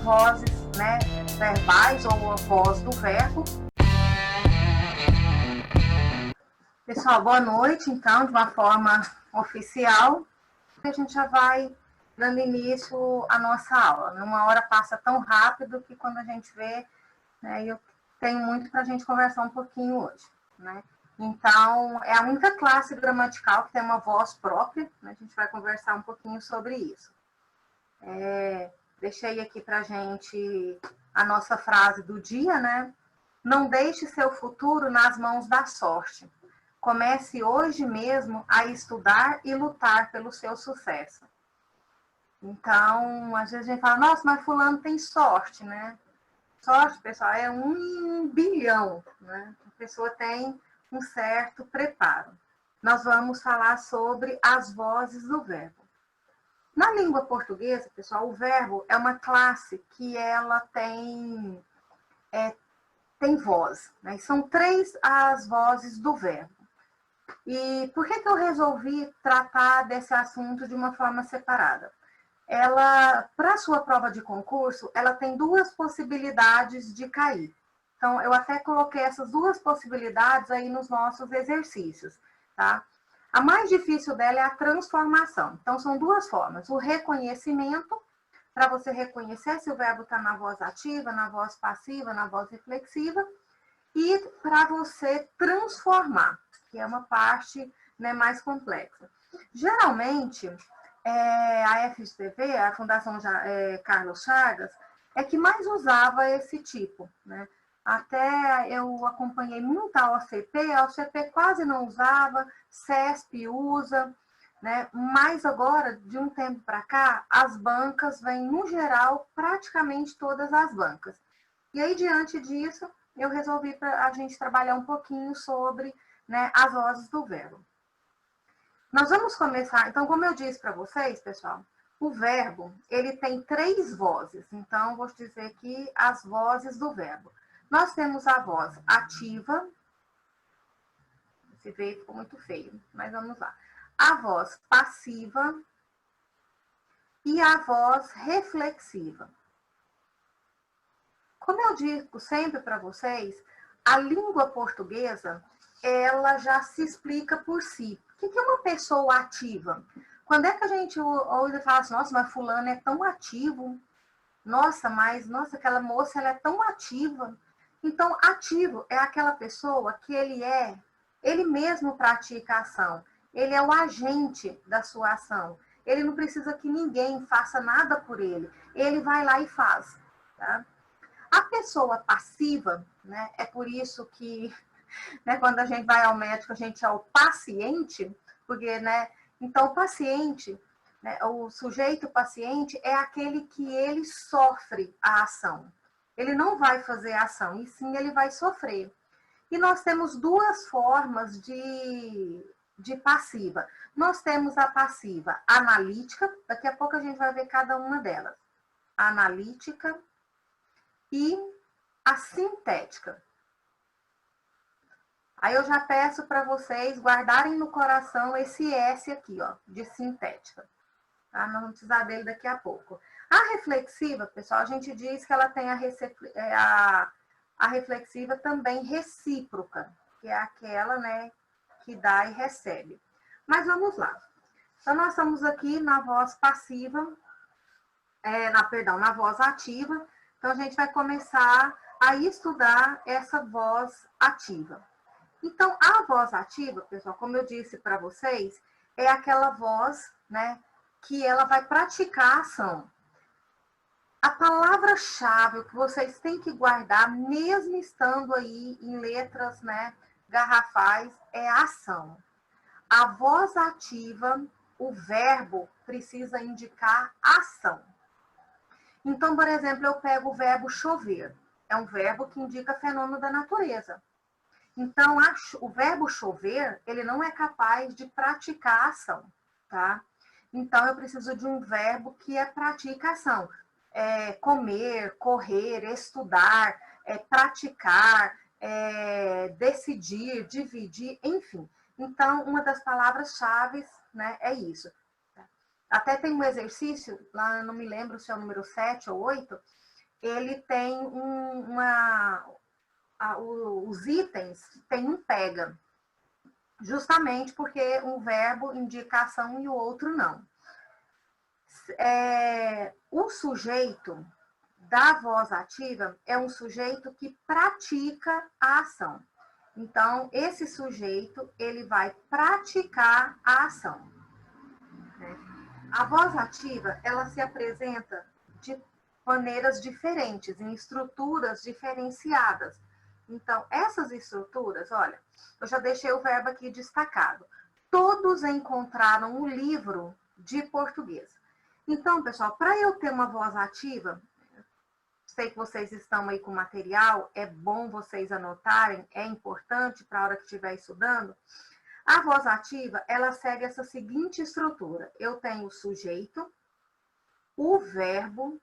vozes, né, verbais ou a voz do verbo. Pessoal, boa noite, então, de uma forma oficial. A gente já vai dando início à nossa aula. Uma hora passa tão rápido que quando a gente vê, né, eu tenho muito para a gente conversar um pouquinho hoje, né? Então, é a única classe gramatical que tem uma voz própria, né? A gente vai conversar um pouquinho sobre isso. Deixei aqui para a gente a nossa frase do dia, né? Não deixe seu futuro nas mãos da sorte. Comece hoje mesmo a estudar e lutar pelo seu sucesso. Então, às vezes a gente fala, nossa, mas fulano tem sorte, né? Sorte, pessoal, é 1 em 1 bilhão, né? A pessoa tem um certo preparo. Nós vamos falar sobre as vozes do verbo. Na língua portuguesa, pessoal, o verbo é uma classe que ela tem voz, né? São 3 as vozes do verbo. E por que eu resolvi tratar desse assunto de uma forma separada? Ela, para a sua prova de concurso, ela tem 2 possibilidades de cair. Então, eu até coloquei essas 2 possibilidades aí nos nossos exercícios, tá? A mais difícil dela é a transformação. Então, são 2 formas. O reconhecimento, para você reconhecer se o verbo está na voz ativa, na voz passiva, na voz reflexiva, e para você transformar, que é uma parte, né, mais complexa. Geralmente, a FGV, a Fundação Carlos Chagas, é que mais usava esse tipo, né? Até eu acompanhei muito a OCP quase não usava, CESP usa, né? Mas agora, de um tempo para cá, as bancas vêm, no geral, praticamente todas as bancas. E aí, diante disso, eu resolvi a gente trabalhar um pouquinho sobre, né, as vozes do verbo. Nós vamos começar, então, como eu disse para vocês, pessoal, o verbo, ele tem 3 vozes. Então, vou dizer aqui as vozes do verbo. Nós temos a voz ativa. Esse veio ficou muito feio, mas vamos lá. A voz passiva e a voz reflexiva. Como eu digo sempre para vocês, a língua portuguesa, ela já se explica por si. O que é uma pessoa ativa? Quando é que a gente ouve e fala assim, nossa, mas fulano é tão ativo. Nossa, aquela moça ela é tão ativa. Então, ativo é aquela pessoa que ele mesmo pratica a ação. Ele é o agente da sua ação. Ele não precisa que ninguém faça nada por ele. Ele vai lá e faz, tá? A pessoa passiva, né, é por isso que, né, quando a gente vai ao médico, a gente é o paciente, porque, né, então o paciente, né, o sujeito paciente é aquele que ele sofre a ação. Ele não vai fazer a ação, e sim ele vai sofrer. E nós temos 2 formas de passiva. Nós temos a passiva analítica, daqui a pouco a gente vai ver cada uma delas. A analítica e a sintética. Aí eu já peço para vocês guardarem no coração esse S aqui, ó, de sintética. Tá? Não vamos precisar dele daqui a pouco. A reflexiva, pessoal, a gente diz que ela tem a reflexiva também recíproca, que é aquela, né, que dá e recebe. Mas vamos lá. Então, nós estamos aqui na voz passiva, na voz ativa. Então, a gente vai começar a estudar essa voz ativa. Então, a voz ativa, pessoal, como eu disse para vocês, é aquela voz, né, que ela vai praticar a ação. A palavra-chave que vocês têm que guardar, mesmo estando aí em letras, né, garrafais, é ação. A voz ativa, o verbo precisa indicar ação. Então, por exemplo, eu pego o verbo chover. É um verbo que indica fenômeno da natureza. Então, o verbo chover, ele não é capaz de praticar a ação, tá? Então, eu preciso de um verbo que pratica a ação. Comer, correr, estudar, praticar, decidir, dividir, enfim. Então, uma das palavras-chave, né, é isso. Até tem um exercício, lá não me lembro se é o número 7 ou 8, ele tem os itens têm um pega, justamente porque um verbo indica ação e o outro não. O sujeito da voz ativa é um sujeito que pratica a ação. Então, esse sujeito, ele vai praticar a ação. Né? A voz ativa, ela se apresenta de maneiras diferentes, em estruturas diferenciadas. Então, essas estruturas, olha, eu já deixei o verbo aqui destacado. Todos encontraram o livro de português. Então, pessoal, para eu ter uma voz ativa, sei que vocês estão aí com material, é bom vocês anotarem, é importante para a hora que estiver estudando. A voz ativa, ela segue essa seguinte estrutura. Eu tenho o sujeito, o verbo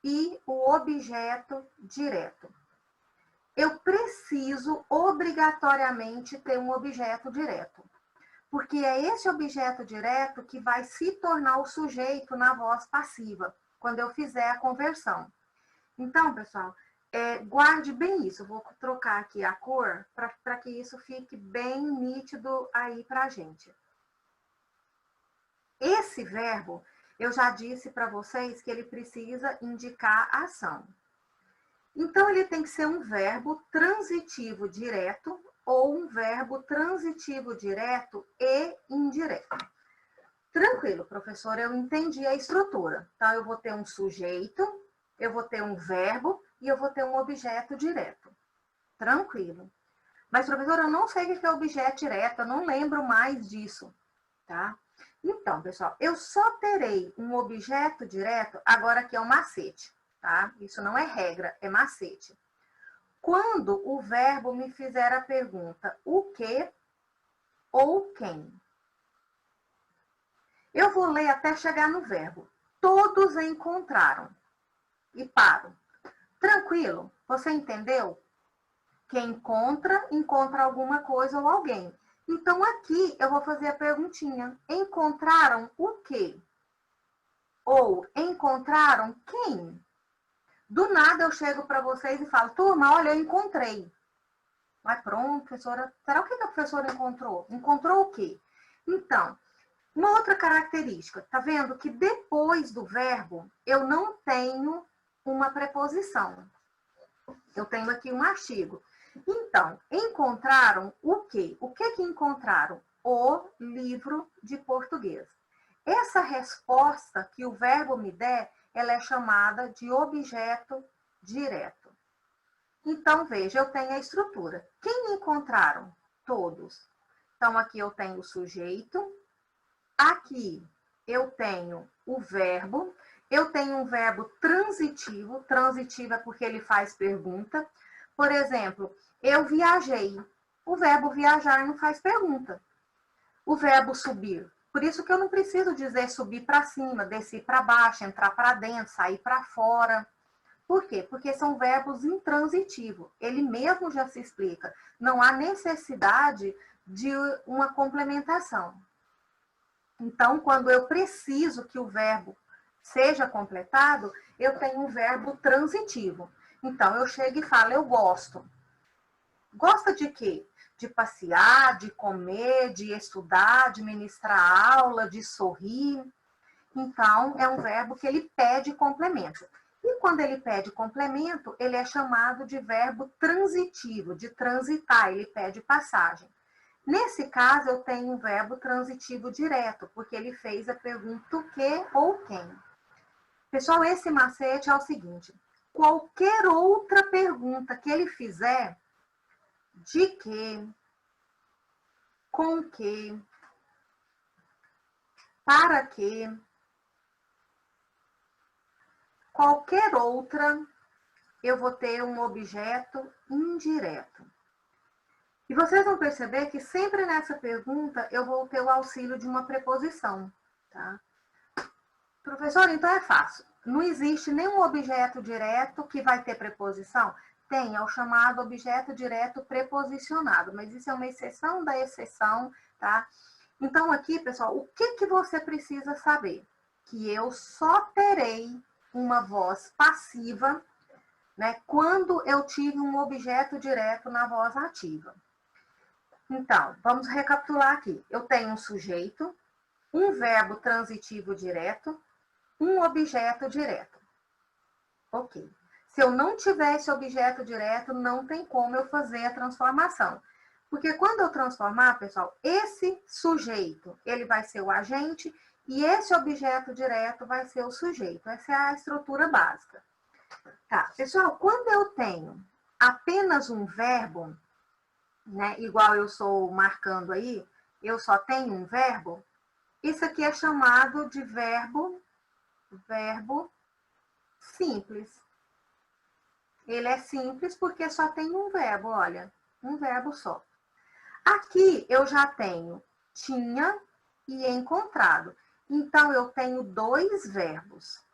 e o objeto direto. Eu preciso obrigatoriamente ter um objeto direto, porque é esse objeto direto que vai se tornar o sujeito na voz passiva, quando eu fizer a conversão. Então, pessoal, guarde bem isso. Eu vou trocar aqui a cor para que isso fique bem nítido aí para a gente. Esse verbo, eu já disse para vocês que ele precisa indicar ação. Então, ele tem que ser um verbo transitivo direto ou um verbo transitivo direto e indireto. Tranquilo, professor, eu entendi a estrutura. Então, eu vou ter um sujeito, eu vou ter um verbo e eu vou ter um objeto direto. Tranquilo. Mas, professor, eu não sei o que é objeto direto, eu não lembro mais disso, tá? Então, pessoal, eu só terei um objeto direto, agora que é um macete, tá? Isso não é regra, é macete. Quando o verbo me fizer a pergunta o que ou quem. Eu vou ler até chegar no verbo. Todos encontraram. E paro. Tranquilo? Você entendeu? Quem encontra, encontra alguma coisa ou alguém. Então, aqui eu vou fazer a perguntinha. Encontraram o quê? Ou encontraram quem? Do nada eu chego para vocês e falo, turma, olha, eu encontrei. Mas pronto, professora, será o que a professora encontrou? Encontrou o quê? Então, uma outra característica, tá vendo que depois do verbo eu não tenho uma preposição. Eu tenho aqui um artigo. Então, encontraram o quê? O que encontraram? O livro de português. Essa resposta que o verbo me der, ela é chamada de objeto direto. Então, veja, eu tenho a estrutura. Quem encontraram? Todos. Então, aqui eu tenho o sujeito. Aqui eu tenho o verbo. Eu tenho um verbo transitivo. Transitivo é porque ele faz pergunta. Por exemplo, eu viajei. O verbo viajar não faz pergunta. O verbo subir. Por isso que eu não preciso dizer subir para cima, descer para baixo, entrar para dentro, sair para fora. Por quê? Porque são verbos intransitivos. Ele mesmo já se explica. Não há necessidade de uma complementação. Então, quando eu preciso que o verbo seja completado, eu tenho um verbo transitivo. Então, eu chego e falo, eu gosto. Gosta de quê? De passear, de comer, de estudar, de ministrar aula, de sorrir. Então, é um verbo que ele pede complemento. E quando ele pede complemento, ele é chamado de verbo transitivo, de transitar, ele pede passagem. Nesse caso, eu tenho um verbo transitivo direto, porque ele fez a pergunta o que ou quem. Pessoal, esse macete é o seguinte, qualquer outra pergunta que ele fizer, de que, com que, para que, qualquer outra, eu vou ter um objeto indireto. E vocês vão perceber que sempre nessa pergunta eu vou ter o auxílio de uma preposição, tá? Professor, então é fácil. Não existe nenhum objeto direto que vai ter preposição? Tem, é o chamado objeto direto preposicionado, mas isso é uma exceção da exceção, tá? Então aqui, pessoal, o que você precisa saber? Que eu só terei uma voz passiva, né, quando eu tive um objeto direto na voz ativa. Então, vamos recapitular aqui. Eu tenho um sujeito, um verbo transitivo direto, um objeto direto. Ok. Se eu não tiver esse objeto direto, não tem como eu fazer a transformação. Porque quando eu transformar, pessoal, esse sujeito, ele vai ser o agente e esse objeto direto vai ser o sujeito. Essa é a estrutura básica. Tá, pessoal, quando eu tenho apenas um verbo, né, igual eu estou marcando aí, eu só tenho um verbo, isso aqui é chamado de verbo simples. Ele é simples porque só tem um verbo, olha, um verbo só. Aqui eu já tenho tinha e encontrado. Então, eu tenho dois verbos.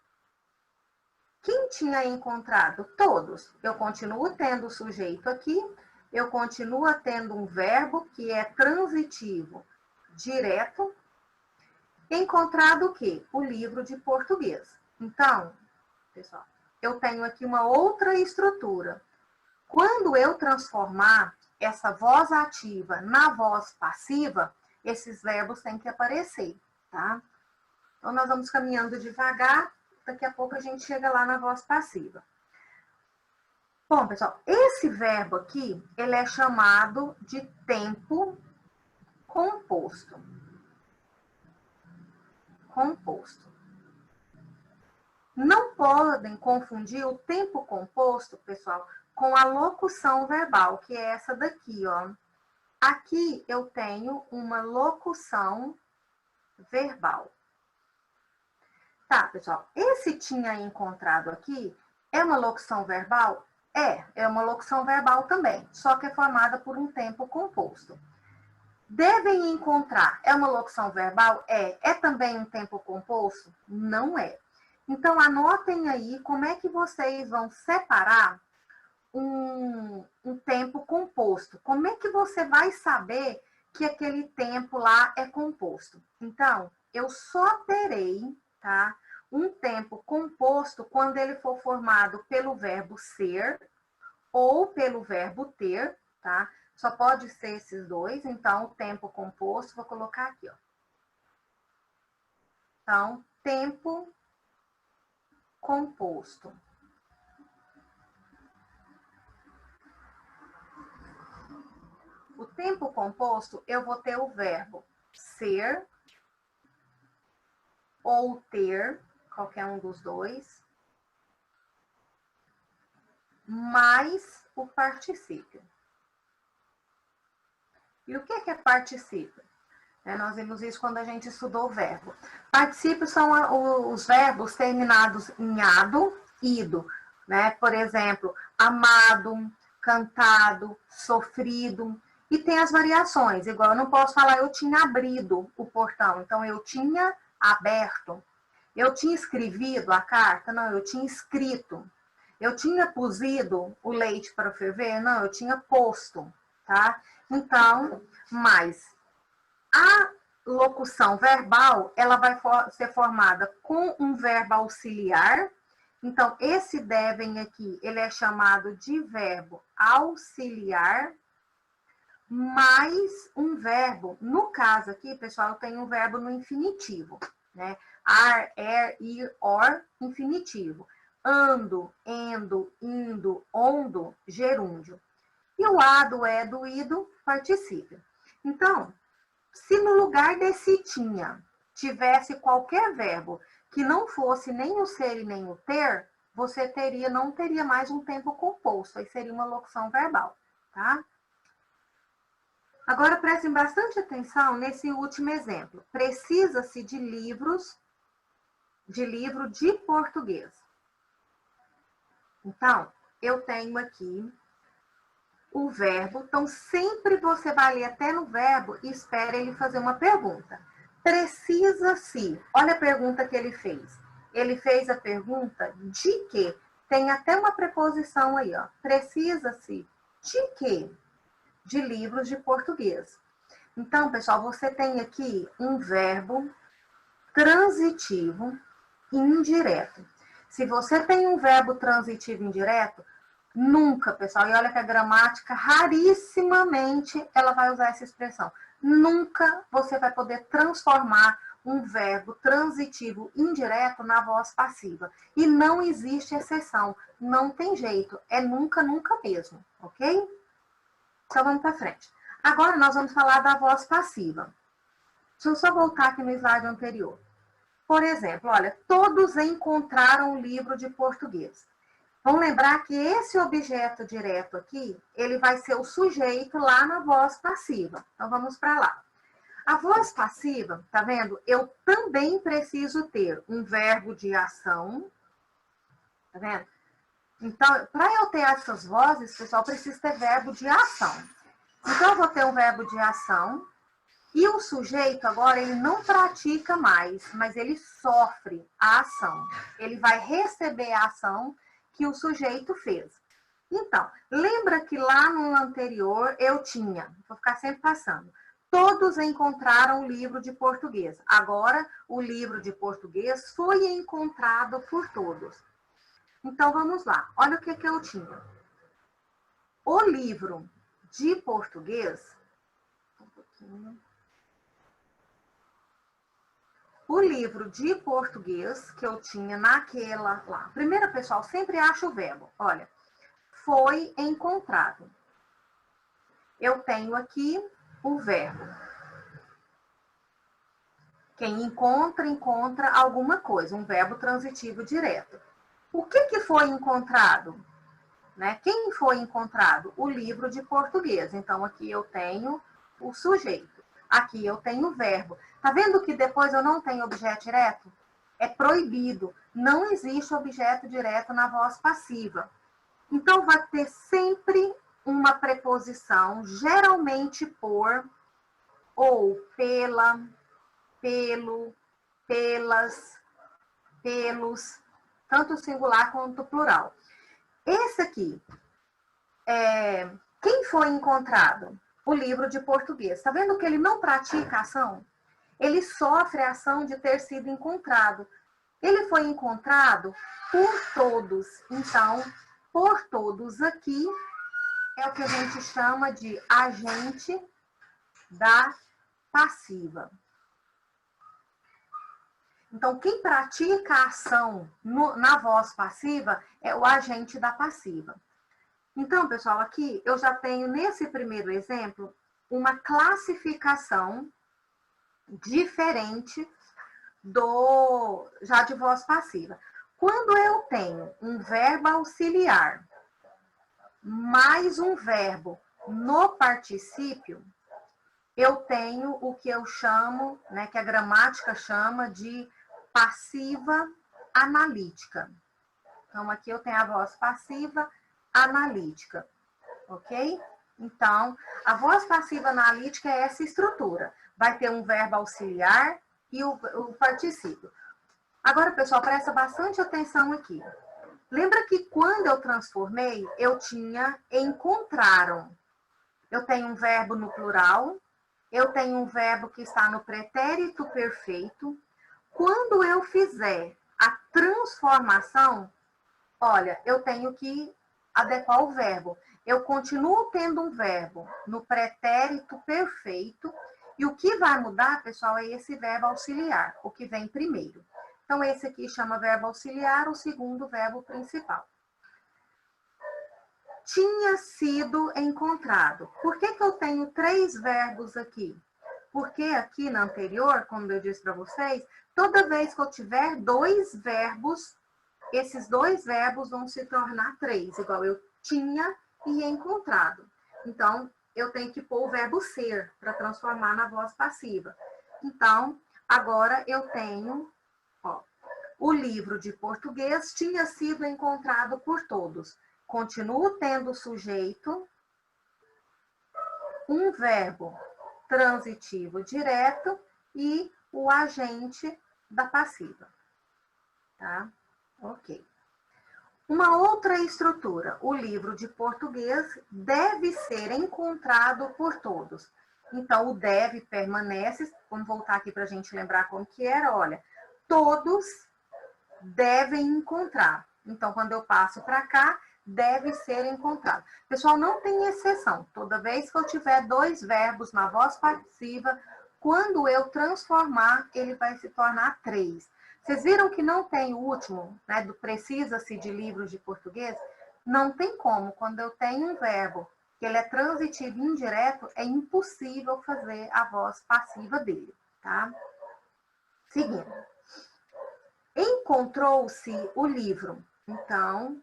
Quem tinha encontrado? Todos. Eu continuo tendo o sujeito aqui, eu continuo tendo um verbo que é transitivo direto. Encontrado o quê? O livro de português. Então, pessoal, eu tenho aqui uma outra estrutura. Quando eu transformar essa voz ativa na voz passiva, esses verbos têm que aparecer, tá? Então, nós vamos caminhando devagar, daqui a pouco a gente chega lá na voz passiva. Bom, pessoal, esse verbo aqui, ele é chamado de tempo composto. Composto. Não podem confundir o tempo composto, pessoal, com a locução verbal, que é essa daqui, ó. Aqui eu tenho uma locução verbal. Tá, pessoal, esse tinha encontrado aqui é uma locução verbal? É uma locução verbal também, só que é formada por um tempo composto. Devem encontrar, é uma locução verbal? É também um tempo composto? Não é. Então, anotem aí como é que vocês vão separar um tempo composto. Como é que você vai saber que aquele tempo lá é composto? Então, eu só terei, tá, um tempo composto quando ele for formado pelo verbo ser ou pelo verbo ter, tá? Só pode ser esses dois. Então, o tempo composto, vou colocar aqui, ó. Então, tempo composto. O tempo composto, eu vou ter o verbo ser ou ter, qualquer um dos dois, mais o particípio. E o que é particípio? Nós vimos isso quando a gente estudou o verbo. Particípios são os verbos terminados em ado, ido. Né? Por exemplo, amado, cantado, sofrido. E tem as variações, igual eu não posso falar eu tinha abrido o portão, então eu tinha aberto. Eu tinha escrevido a carta? Não, eu tinha escrito. Eu tinha cozido o leite para ferver? Não, eu tinha posto, tá? Então, mas a locução verbal, ela vai ser formada com um verbo auxiliar. Então, esse devem aqui, ele é chamado de verbo auxiliar, mais um verbo. No caso aqui, pessoal, eu tenho um verbo no infinitivo, né? Ar, ir, or, infinitivo. Ando, endo, indo, ondo, gerúndio. E o ado, do, ido, particípio. Então, se no lugar desse tinha tivesse qualquer verbo que não fosse nem o ser e nem o ter, você não teria mais um tempo composto, aí seria uma locução verbal, tá? Agora, prestem bastante atenção nesse último exemplo. Precisa-se de livro de português. Então, eu tenho aqui o verbo. Então, sempre você vai ler até no verbo e espera ele fazer uma pergunta. Precisa-se. Olha a pergunta que ele fez. Ele fez a pergunta de quê? Tem até uma preposição aí, ó. Precisa-se de quê? De livros de português. Então, pessoal, você tem aqui um verbo transitivo indireto. Se você tem um verbo transitivo indireto, nunca, pessoal, e olha que a gramática, rarissimamente, ela vai usar essa expressão. Nunca você vai poder transformar um verbo transitivo indireto na voz passiva. E não existe exceção. Não tem jeito. É nunca, nunca mesmo. Ok? Então vamos para frente. Agora nós vamos falar da voz passiva. Deixa eu só voltar aqui no slide anterior. Por exemplo, olha, todos encontraram um livro de português. Vamos lembrar que esse objeto direto aqui, ele vai ser o sujeito lá na voz passiva. Então vamos para lá. A voz passiva, tá vendo? Eu também preciso ter um verbo de ação, tá vendo? Então, para eu ter essas vozes, pessoal, preciso ter verbo de ação. Então, eu vou ter um verbo de ação e o sujeito agora, ele não pratica mais, mas ele sofre a ação. Ele vai receber a ação que o sujeito fez. Então, lembra que lá no anterior eu tinha, vou ficar sempre passando, todos encontraram o livro de português. Agora, o livro de português foi encontrado por todos. Então, vamos lá. Olha o que eu tinha. O livro de português... O livro de português que eu tinha naquela lá. Primeiro, pessoal, sempre acha o verbo. Olha, foi encontrado. Eu tenho aqui o verbo. Quem encontra, encontra alguma coisa, um verbo transitivo direto. O que foi encontrado? Né? Quem foi encontrado? O livro de português. Então, aqui eu tenho o sujeito. Aqui eu tenho o verbo. Tá vendo que depois eu não tenho objeto direto? É proibido. Não existe objeto direto na voz passiva. Então, vai ter sempre uma preposição, geralmente por, ou pela, pelo, pelas, pelos, tanto singular quanto plural. Esse aqui, quem foi encontrado? O livro de português. Está vendo que ele não pratica a ação? Ele sofre a ação de ter sido encontrado. Ele foi encontrado por todos. Então, por todos aqui é o que a gente chama de agente da passiva. Então, quem pratica a ação na voz passiva é o agente da passiva. Então, pessoal, aqui eu já tenho, nesse primeiro exemplo, uma classificação diferente já de voz passiva. Quando eu tenho um verbo auxiliar mais um verbo no particípio, eu tenho o que eu chamo, né, que a gramática chama de passiva analítica. Então, aqui eu tenho a voz passiva analítica, ok? Então, a voz passiva analítica é essa estrutura. Vai ter um verbo auxiliar e o particípio. Agora, pessoal, presta bastante atenção aqui. Lembra que quando eu transformei, eu tinha encontraram. Eu tenho um verbo no plural, eu tenho um verbo que está no pretérito perfeito. Quando eu fizer a transformação, olha, eu tenho que adequar o verbo. Eu continuo tendo um verbo no pretérito perfeito, e o que vai mudar, pessoal, é esse verbo auxiliar, o que vem primeiro. Então, esse aqui chama verbo auxiliar, o segundo verbo principal. Tinha sido encontrado. Por que eu tenho 3 verbos aqui? Porque aqui na anterior, como eu disse para vocês, toda vez que eu tiver 2 verbos, esses 2 verbos vão se tornar 3, igual eu tinha e encontrado. Então, eu tenho que pôr o verbo ser para transformar na voz passiva. Então, agora eu tenho, ó, o livro de português tinha sido encontrado por todos. Continuo tendo o sujeito, um verbo transitivo direto e o agente da passiva. Tá? Ok. Uma outra estrutura, o livro de português deve ser encontrado por todos. Então, o deve permanece, vamos voltar aqui para a gente lembrar como que era, olha, todos devem encontrar. Então, quando eu passo para cá, deve ser encontrado. Pessoal, não tem exceção. Toda vez que eu tiver dois verbos na voz passiva, quando eu transformar, ele vai se tornar três. Vocês viram que não tem o último, né, do precisa-se de livros de português? Não tem como. Quando eu tenho um verbo que ele é transitivo indireto, é impossível fazer a voz passiva dele, tá? Seguindo. Encontrou-se o livro. Então,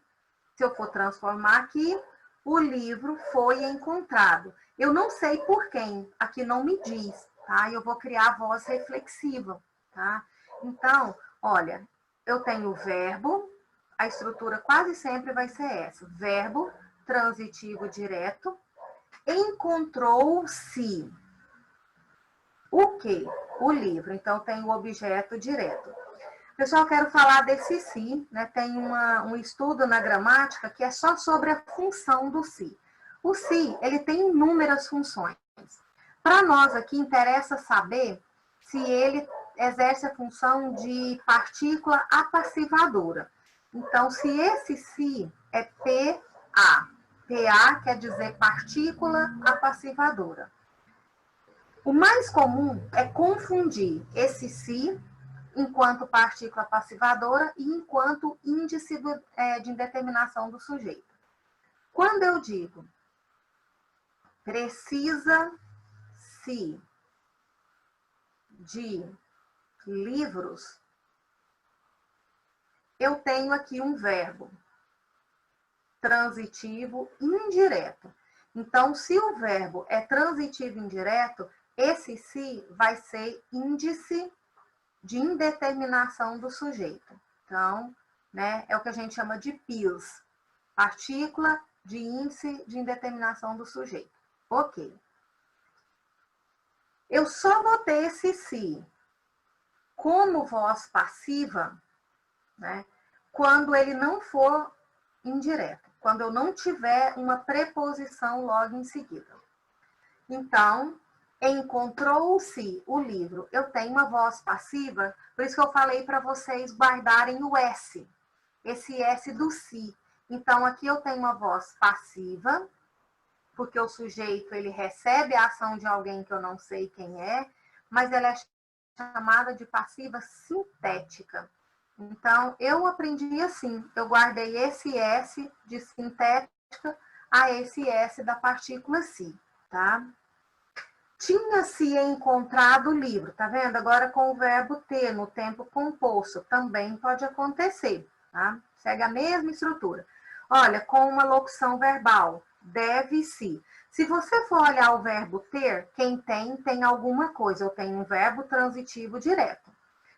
se eu for transformar aqui, o livro foi encontrado. Eu não sei por quem, aqui não me diz, tá? Eu vou criar a voz reflexiva, tá? Então, olha, eu tenho o verbo, a estrutura quase sempre vai ser essa. Verbo, transitivo direto, encontrou-se. O quê? O livro. Então, tem o objeto direto. Pessoal, quero falar desse se, né? Tem um estudo na gramática que é só sobre a função do se. O se, ele tem inúmeras funções. Para nós aqui, interessa saber se ele exerce a função de partícula apassivadora. Então, se esse se é PA, PA quer dizer partícula apassivadora. O mais comum é confundir esse se enquanto partícula passivadora e enquanto índice de indeterminação do sujeito. Quando eu digo precisa-se de livros, eu tenho aqui um verbo transitivo indireto. Então, se o verbo é transitivo indireto, esse se vai ser índice de indeterminação do sujeito. Então, né, é o que a gente chama de PIS, partícula de índice de indeterminação do sujeito. Ok. Eu só vou ter esse se como voz passiva, né, quando ele não for indireto, quando eu não tiver uma preposição logo em seguida. Então, encontrou-se o livro. Eu tenho uma voz passiva, por isso que eu falei para vocês guardarem o S, esse S do se. Então, aqui eu tenho uma voz passiva, porque o sujeito ele recebe a ação de alguém que eu não sei quem é, mas ela é chamada de passiva sintética. Então, eu aprendi assim, eu guardei esse S de sintética a esse S da partícula se, tá? Tinha-se encontrado o livro, tá vendo? Agora com o verbo ter, no tempo composto, também pode acontecer, tá? Segue a mesma estrutura. Olha, com uma locução verbal, deve-se. Se você for olhar o verbo ter, quem tem alguma coisa. Eu tenho um verbo transitivo direto.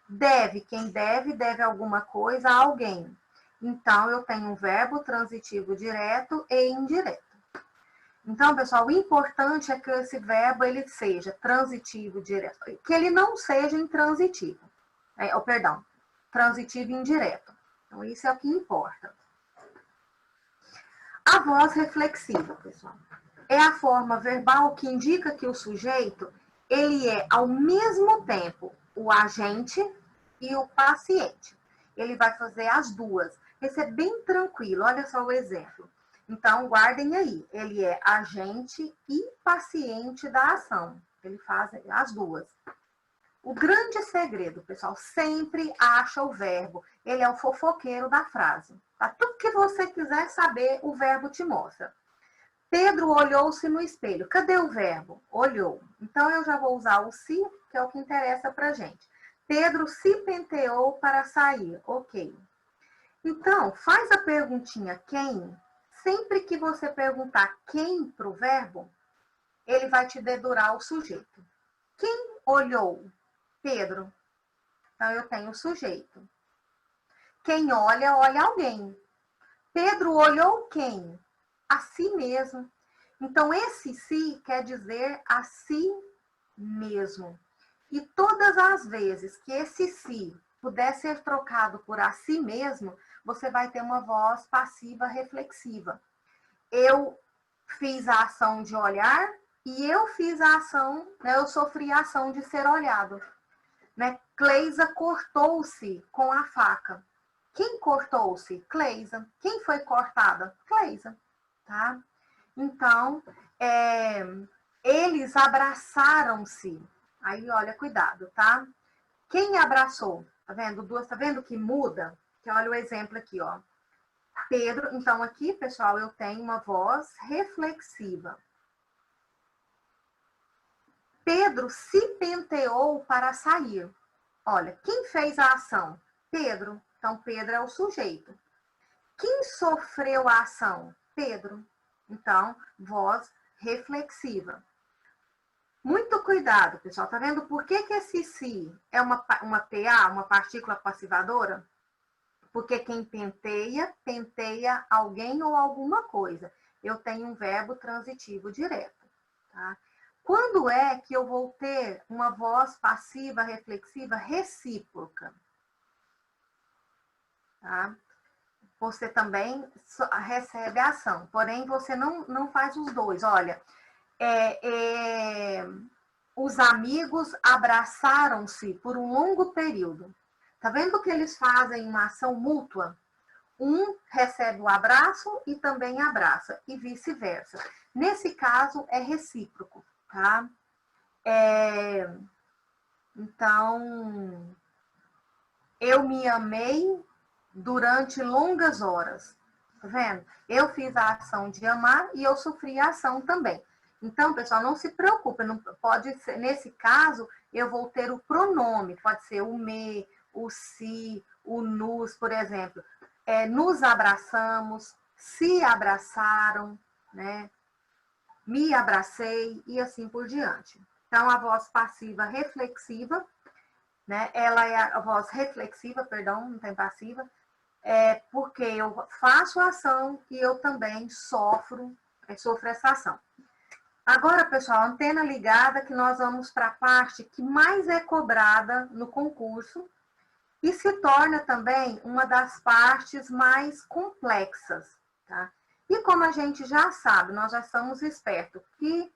Deve, quem deve alguma coisa a alguém. Então, eu tenho um verbo transitivo direto e indireto. Então, pessoal, o importante é que esse verbo ele seja transitivo direto, que ele não seja intransitivo. Perdão, transitivo indireto. Então, isso é o que importa. A voz reflexiva, pessoal, é a forma verbal que indica que o sujeito ele é, ao mesmo tempo, o agente e o paciente. Ele vai fazer as duas. Esse é bem tranquilo. Olha só o exemplo. Então, guardem aí. Ele é agente e paciente da ação. Ele faz as duas. O grande segredo, pessoal, sempre acha o verbo. Ele é o fofoqueiro da frase. Tá? Tudo que você quiser saber, o verbo te mostra. Pedro olhou-se no espelho. Cadê o verbo? Olhou. Então, eu já vou usar o se, que é o que interessa pra gente. Pedro se penteou para sair. Ok. Então, faz a perguntinha quem. Sempre que você perguntar quem para o verbo, ele vai te dedurar o sujeito. Quem olhou? Pedro. Então, eu tenho o sujeito. Quem olha, olha alguém. Pedro olhou quem? A si mesmo. Então, esse si quer dizer a si mesmo. E todas as vezes que esse si puder ser trocado por a si mesmo, você vai ter uma voz passiva reflexiva. Eu fiz a ação de olhar e eu fiz a ação, né, eu sofri a ação de ser olhado. Né? Cleisa cortou-se com a faca. Quem cortou-se? Cleisa. Quem foi cortada? Cleisa, tá? Então, eles abraçaram-se. Aí, olha, cuidado, tá? Quem abraçou? Tá vendo? Duas, tá vendo que muda? Que olha o exemplo aqui, ó. Pedro, então aqui, pessoal, eu tenho uma voz reflexiva. Pedro se penteou para sair. Olha, quem fez a ação? Pedro. Então, Pedro é o sujeito. Quem sofreu a ação? Pedro. Então, voz reflexiva. Muito cuidado, pessoal. Tá vendo por que esse si é uma PA, uma partícula passivadora? Porque quem penteia, penteia alguém ou alguma coisa. Eu tenho um verbo transitivo direto, tá? Quando é que eu vou ter uma voz passiva reflexiva recíproca? Tá? Você também recebe a ação, porém você não faz os dois. Olha, os amigos abraçaram-se por um longo período. Tá vendo que eles fazem uma ação mútua? Um recebe o abraço e também abraça, e vice-versa. Nesse caso, é recíproco, tá? Então, eu me amei durante longas horas. Tá vendo? Eu fiz a ação de amar e eu sofri a ação também. Então, pessoal, não se preocupe. Não pode ser, nesse caso, eu vou ter o pronome. Pode ser o me, o si, o nos, por exemplo. Nos abraçamos, se abraçaram, né? Me abracei e assim por diante. Então, a voz passiva reflexiva, né? Ela é a voz reflexiva, perdão, não tem passiva, porque eu faço a ação e eu também sofro essa ação. Agora, pessoal, antena ligada, que nós vamos para a parte que mais é cobrada no concurso e se torna também uma das partes mais complexas, tá? E como a gente já sabe, nós já estamos espertos que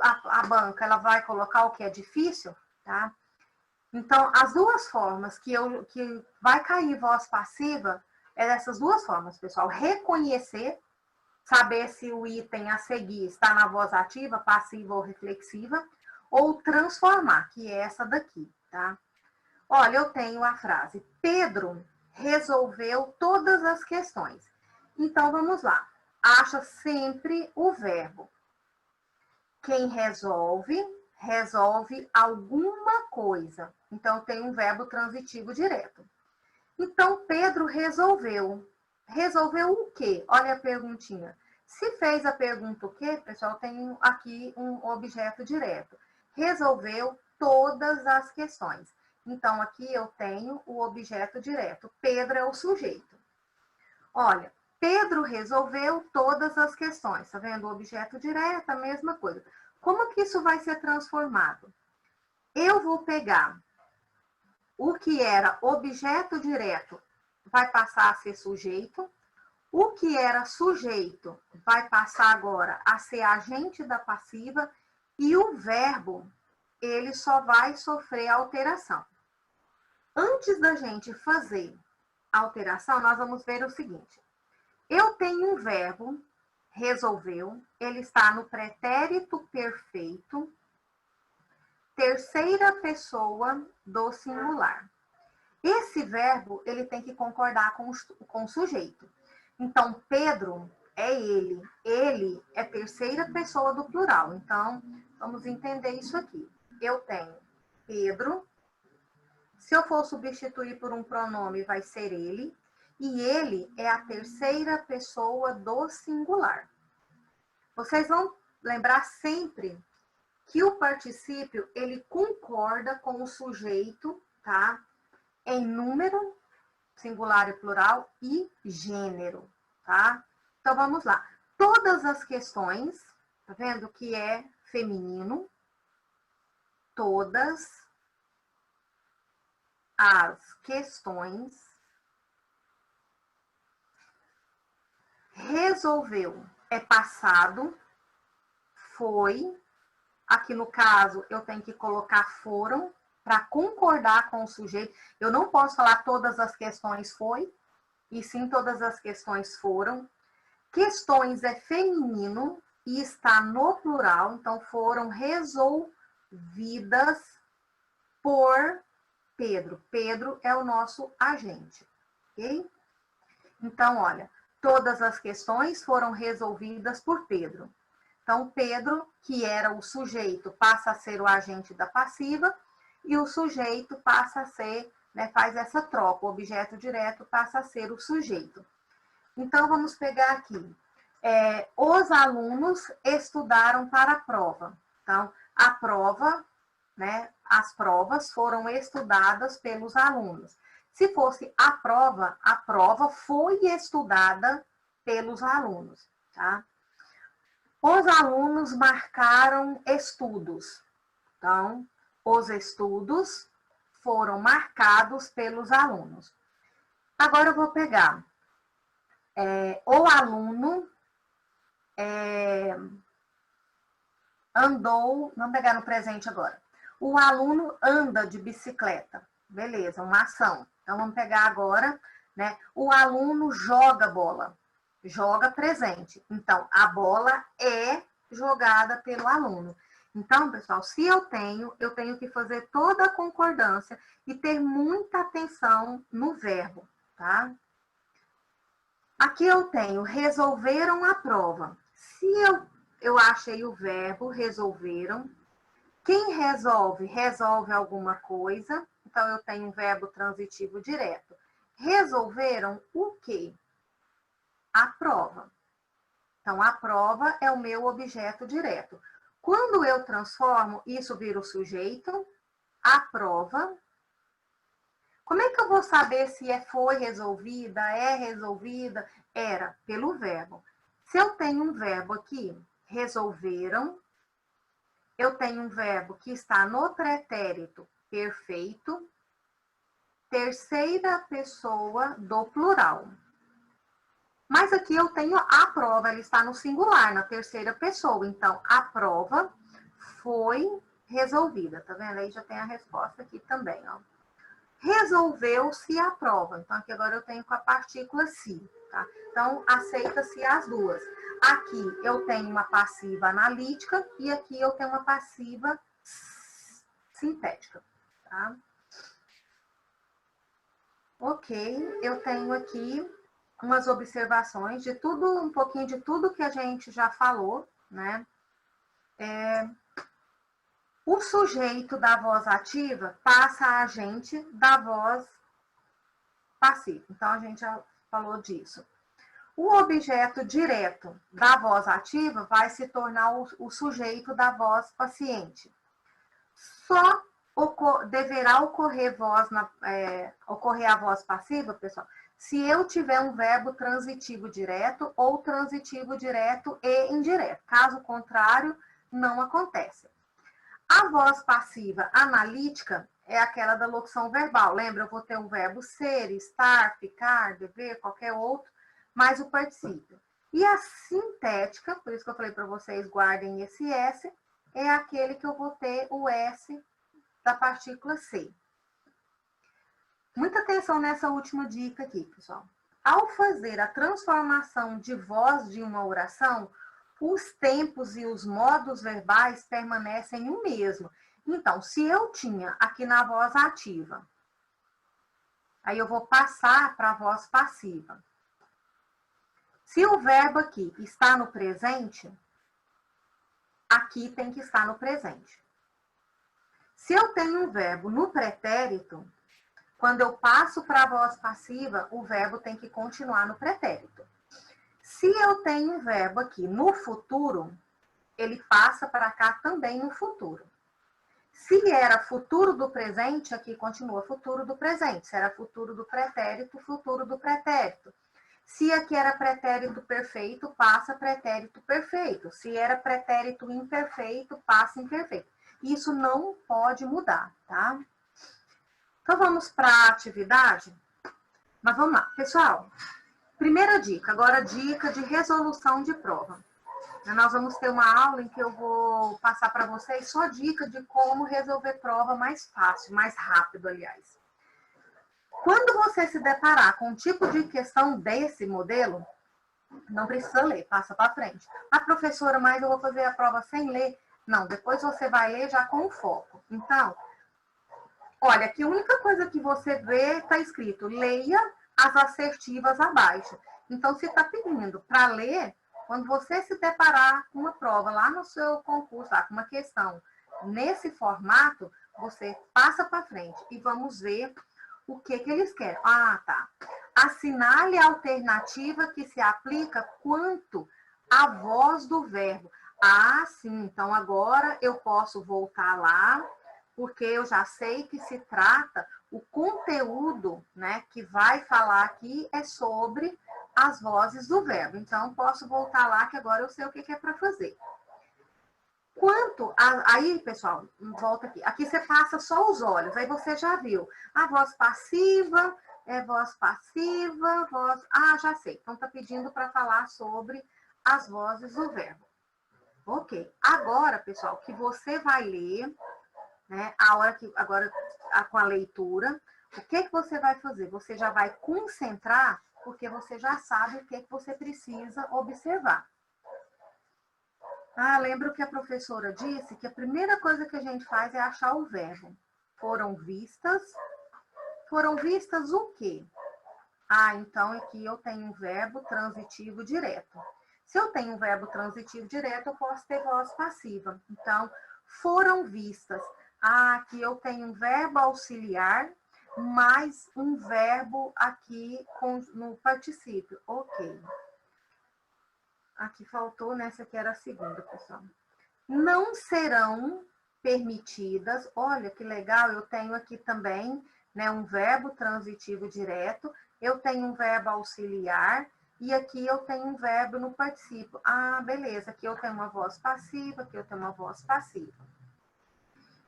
a banca ela vai colocar o que é difícil, tá? Então, as duas formas que vai cair voz passiva é dessas duas formas, pessoal. Reconhecer, saber se o item a seguir está na voz ativa, passiva ou reflexiva, ou transformar, que é essa daqui, tá? Olha, eu tenho a frase: Pedro resolveu todas as questões. Então, vamos lá. Acha sempre o verbo. Quem resolve, resolve alguma coisa. Então, tem um verbo transitivo direto. Então, Pedro resolveu. Resolveu o quê? Olha a perguntinha. Se fez a pergunta o quê, pessoal, tem aqui um objeto direto. Resolveu todas as questões. Então, aqui eu tenho o objeto direto. Pedro é o sujeito. Olha, Pedro resolveu todas as questões. Tá vendo? O objeto direto, a mesma coisa. Como que isso vai ser transformado? Eu vou pegar o que era objeto direto, vai passar a ser sujeito. O que era sujeito vai passar agora a ser agente da passiva. E o verbo, ele só vai sofrer alteração. Antes da gente fazer a alteração, nós vamos ver o seguinte. Eu tenho um verbo, resolveu, ele está no pretérito perfeito, terceira pessoa do singular. Esse verbo, ele tem que concordar com o sujeito. Então, Pedro é ele. Ele é terceira pessoa do plural. Então, vamos entender isso aqui. Eu tenho Pedro. Se eu for substituir por um pronome, vai ser ele. E ele é a terceira pessoa do singular. Vocês vão lembrar sempre que o particípio, ele concorda com o sujeito, tá? Em número, singular e plural, e gênero, tá? Então, vamos lá. Todas as questões, tá vendo que é feminino? Todas as questões. Resolveu é passado, foi. Aqui no caso, eu tenho que colocar foram para concordar com o sujeito. Eu não posso falar todas as questões foi, e sim todas as questões foram. Questões é feminino e está no plural, então foram resolvidas por Pedro. Pedro é o nosso agente, ok? Então, olha, todas as questões foram resolvidas por Pedro. Então, Pedro, que era o sujeito, passa a ser o agente da passiva e o sujeito passa a ser, né, faz essa troca, o objeto direto passa a ser o sujeito. Então, vamos pegar aqui. Os alunos estudaram para a prova. Então, a prova, né, as provas foram estudadas pelos alunos. Se fosse a prova foi estudada pelos alunos, tá? Os alunos marcaram estudos. Então, os estudos foram marcados pelos alunos. Agora eu vou pegar o aluno andou, vamos pegar no presente agora. O aluno anda de bicicleta. Beleza, uma ação. Então, vamos pegar agora, né? O aluno joga bola. Joga presente. Então, a bola é jogada pelo aluno. Então, pessoal, se eu tenho que fazer toda a concordância e ter muita atenção no verbo, tá? Aqui eu tenho, resolveram a prova. Se eu achei o verbo, resolveram. Quem resolve, resolve alguma coisa. Então, eu tenho um verbo transitivo direto. Resolveram o quê? A prova. Então, a prova é o meu objeto direto. Quando eu transformo, isso vira o sujeito, a prova. Como é que eu vou saber se foi resolvida, é resolvida? Era pelo verbo. Se eu tenho um verbo aqui, resolveram, eu tenho um verbo que está no pretérito perfeito, terceira pessoa do plural. Mas aqui eu tenho a prova, ela está no singular, na terceira pessoa. Então, a prova foi resolvida. Tá vendo? Aí já tem a resposta aqui também, ó. Resolveu-se a prova. Então, aqui agora eu tenho com a partícula se, tá? Então, aceita-se as duas. Aqui eu tenho uma passiva analítica e aqui eu tenho uma passiva sintética, tá? Ok, eu tenho aqui umas observações de tudo, um pouquinho de tudo que a gente já falou, né? O sujeito da voz ativa passa a agente da voz passiva. Então, a gente já falou disso. O objeto direto da voz ativa vai se tornar o sujeito da voz paciente. Só deverá ocorrer a voz passiva, pessoal, se eu tiver um verbo transitivo direto ou transitivo direto e indireto. Caso contrário, não acontece. A voz passiva analítica é aquela da locução verbal. Lembra? Eu vou ter um verbo ser, estar, ficar, dever, qualquer outro, mais o particípio. E a sintética, por isso que eu falei para vocês, guardem esse S, é aquele que eu vou ter o S da partícula C. Muita atenção nessa última dica aqui, pessoal. Ao fazer a transformação de voz de uma oração, os tempos e os modos verbais permanecem o mesmo. Então, se eu tinha aqui na voz ativa, aí eu vou passar para a voz passiva. Se o verbo aqui está no presente, aqui tem que estar no presente. Se eu tenho um verbo no pretérito, quando eu passo para a voz passiva, o verbo tem que continuar no pretérito. Se eu tenho um verbo aqui no futuro, ele passa para cá também no futuro. Se era futuro do presente, aqui continua futuro do presente. Se era futuro do pretérito, futuro do pretérito. Se aqui era pretérito perfeito, passa pretérito perfeito. Se era pretérito imperfeito, passa imperfeito. Isso não pode mudar, tá? Então, vamos para a atividade? Mas vamos lá. Pessoal, primeira dica. Agora, dica de resolução de prova. Nós vamos ter uma aula em que eu vou passar para vocês só dica de como resolver prova mais fácil, mais rápido, aliás. Quando você se deparar com um tipo de questão desse modelo, não precisa ler, passa para frente. A professora, mas eu vou fazer a prova sem ler. Não, depois você vai ler já com foco. Então, olha, aqui a única coisa que você vê está escrito, leia as assertivas abaixo. Então, se está pedindo para ler, quando você se deparar com uma prova lá no seu concurso, lá, com uma questão nesse formato, você passa para frente e vamos ver o que eles querem. Ah, tá. Assinale a alternativa que se aplica quanto à voz do verbo. Ah, sim. Então, agora eu posso voltar lá, porque eu já sei que se trata, o conteúdo, né, que vai falar aqui é sobre as vozes do verbo. Então, posso voltar lá, que agora eu sei o que é para fazer. Aí, pessoal, volta aqui. Aqui você passa só os olhos, aí você já viu. A voz passiva, voz passiva, voz... Ah, já sei. Então, tá pedindo para falar sobre as vozes do verbo. Ok. Agora, pessoal, que você vai ler, né, agora com a leitura, o que você vai fazer? Você já vai concentrar, porque você já sabe o que você precisa observar. Ah, lembro que a professora disse que a primeira coisa que a gente faz é achar o verbo. Foram vistas o quê? Ah, então aqui eu tenho um verbo transitivo direto. Se eu tenho um verbo transitivo direto, eu posso ter voz passiva. Então, foram vistas. Ah, aqui eu tenho um verbo auxiliar, mais um verbo aqui no particípio. Ok. Aqui faltou, nessa que era a segunda, pessoal. Não serão permitidas, olha que legal, eu tenho aqui também, né, um verbo transitivo direto, eu tenho um verbo auxiliar, e aqui eu tenho um verbo no particípio. Ah, beleza, aqui eu tenho uma voz passiva, aqui eu tenho uma voz passiva.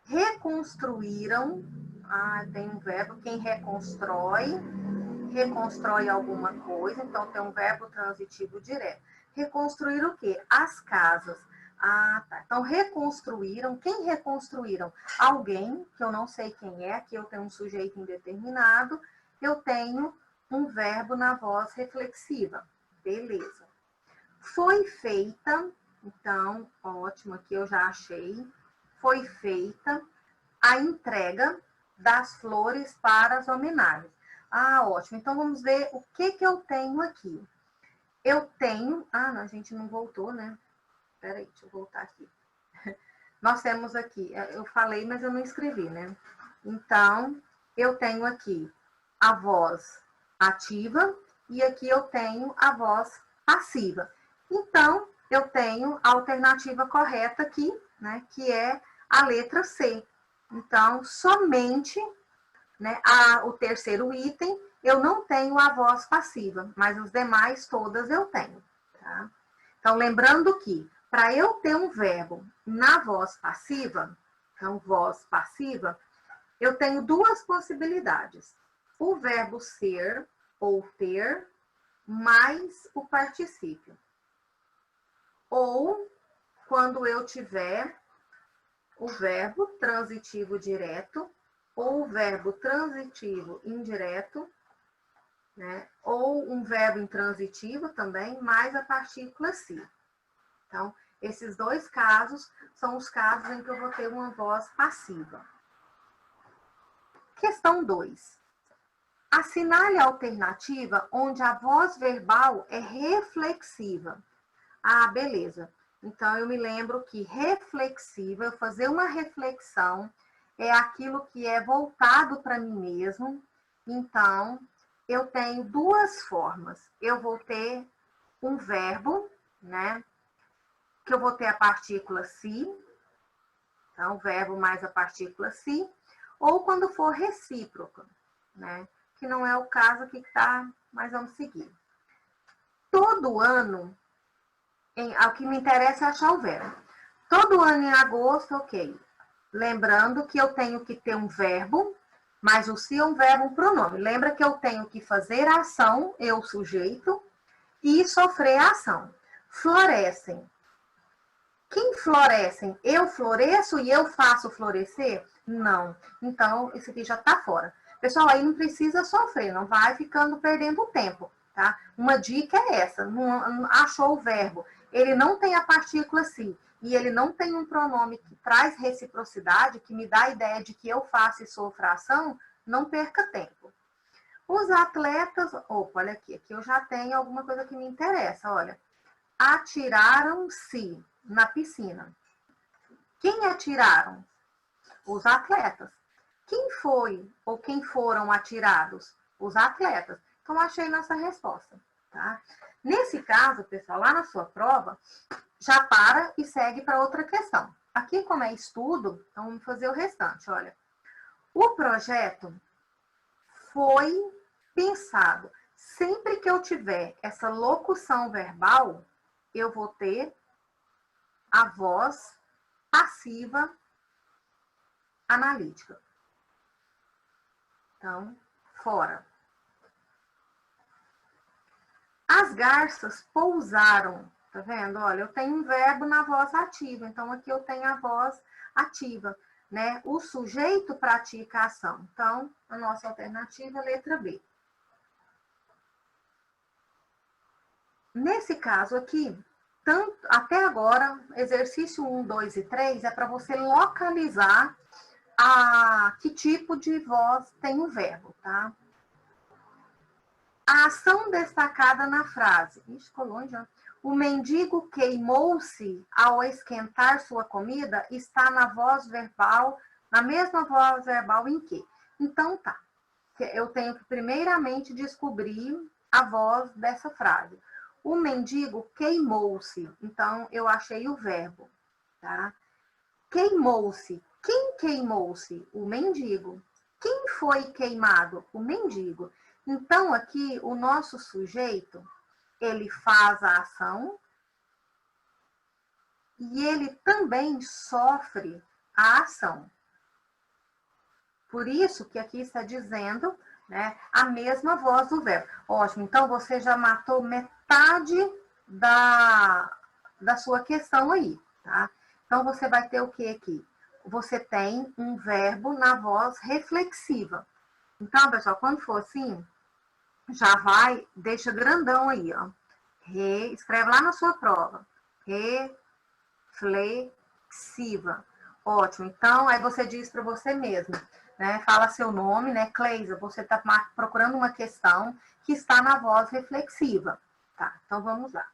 Reconstruíram, tem um verbo, quem reconstrói alguma coisa, então tem um verbo transitivo direto. Reconstruir o quê? As casas. Ah, tá. Então, reconstruíram. Quem reconstruíram? Alguém, que eu não sei quem é, aqui eu tenho um sujeito indeterminado, eu tenho um verbo na voz reflexiva. Beleza. Foi feita, então, ótimo, aqui eu já achei. Foi feita a entrega das flores para as homenagens. Ah, ótimo. Então, vamos ver o que eu tenho aqui. Eu tenho... Ah, não, a gente não voltou, né? Espera aí, deixa eu voltar aqui. Nós temos aqui... Eu falei, mas eu não escrevi, né? Então, eu tenho aqui a voz ativa e aqui eu tenho a voz passiva. Então, eu tenho a alternativa correta aqui, né? Que é a letra C. Então, somente... Né, o terceiro item, eu não tenho a voz passiva, mas os demais todas eu tenho. Tá? Então, lembrando que, para eu ter um verbo na voz passiva, então, voz passiva, eu tenho duas possibilidades. O verbo ser ou ter, mais o particípio. Ou, quando eu tiver o verbo transitivo direto, ou o verbo transitivo indireto, né? Ou um verbo intransitivo também, mais a partícula se. Então, esses dois casos são os casos em que eu vou ter uma voz passiva. Questão 2. Assinale a alternativa onde a voz verbal é reflexiva. Ah, beleza. Então, eu me lembro que reflexiva, eu fazer uma reflexão, é aquilo que é voltado para mim mesmo. Então, eu tenho duas formas. Eu vou ter um verbo, né? Que eu vou ter a partícula se. Então, o verbo mais a partícula se. Ou quando for recíproca, né? Que não é o caso aqui que está, mas vamos seguir. Todo ano, o que me interessa é achar o verbo. Todo ano em agosto, ok. Lembrando que eu tenho que ter um verbo, mas o se é um verbo, um pronome. Lembra que eu tenho que fazer a ação, eu, sujeito, e sofrer a ação. Florescem. Quem florescem? Eu floresço e eu faço florescer? Não. Então, esse aqui já está fora. Pessoal, aí não precisa sofrer, não vai ficando perdendo tempo, tá? Uma dica é essa, não achou o verbo, ele não tem a partícula se, e ele não tem um pronome que traz reciprocidade, que me dá a ideia de que eu faço e sofro a ação, não perca tempo. Os atletas, opa, olha aqui eu já tenho alguma coisa que me interessa, olha. Atiraram-se na piscina. Quem atiraram? Os atletas. Quem foi ou quem foram atirados? Os atletas. Então, achei nossa resposta, tá? Nesse caso, pessoal, lá na sua prova, já para e segue para outra questão. Aqui, como é estudo, então vamos fazer o restante, olha. O projeto foi pensado. Sempre que eu tiver essa locução verbal, eu vou ter a voz passiva analítica. Então, fora. As garças pousaram. Tá vendo? Olha, eu tenho um verbo na voz ativa. Então, aqui eu tenho a voz ativa, né? O sujeito pratica a ação. Então, a nossa alternativa é a letra B. Nesse caso aqui, até agora, exercício 1, 2 e 3 é para você localizar que tipo de voz tem o verbo, tá? A ação destacada na frase. Ixi, ficou longe, ó. O mendigo queimou-se ao esquentar sua comida está na voz verbal, na mesma voz verbal em que? Então tá. Eu tenho que primeiramente descobrir a voz dessa frase. O mendigo queimou-se. Então, eu achei o verbo, tá? Queimou-se. Quem queimou-se? O mendigo. Quem foi queimado? O mendigo. Então, aqui, o nosso sujeito, ele faz a ação e ele também sofre a ação. Por isso que aqui está dizendo, né, a mesma voz do verbo. Ótimo, então você já matou metade da sua questão aí, tá? Então, você vai ter o que aqui? Você tem um verbo na voz reflexiva. Então, pessoal, quando for assim, já vai, deixa grandão aí, ó. Escreve lá na sua prova. Reflexiva. Ótimo. Então, aí você diz para você mesmo, né? Fala seu nome, né? Cleisa, você está procurando uma questão que está na voz reflexiva. Tá, então vamos lá.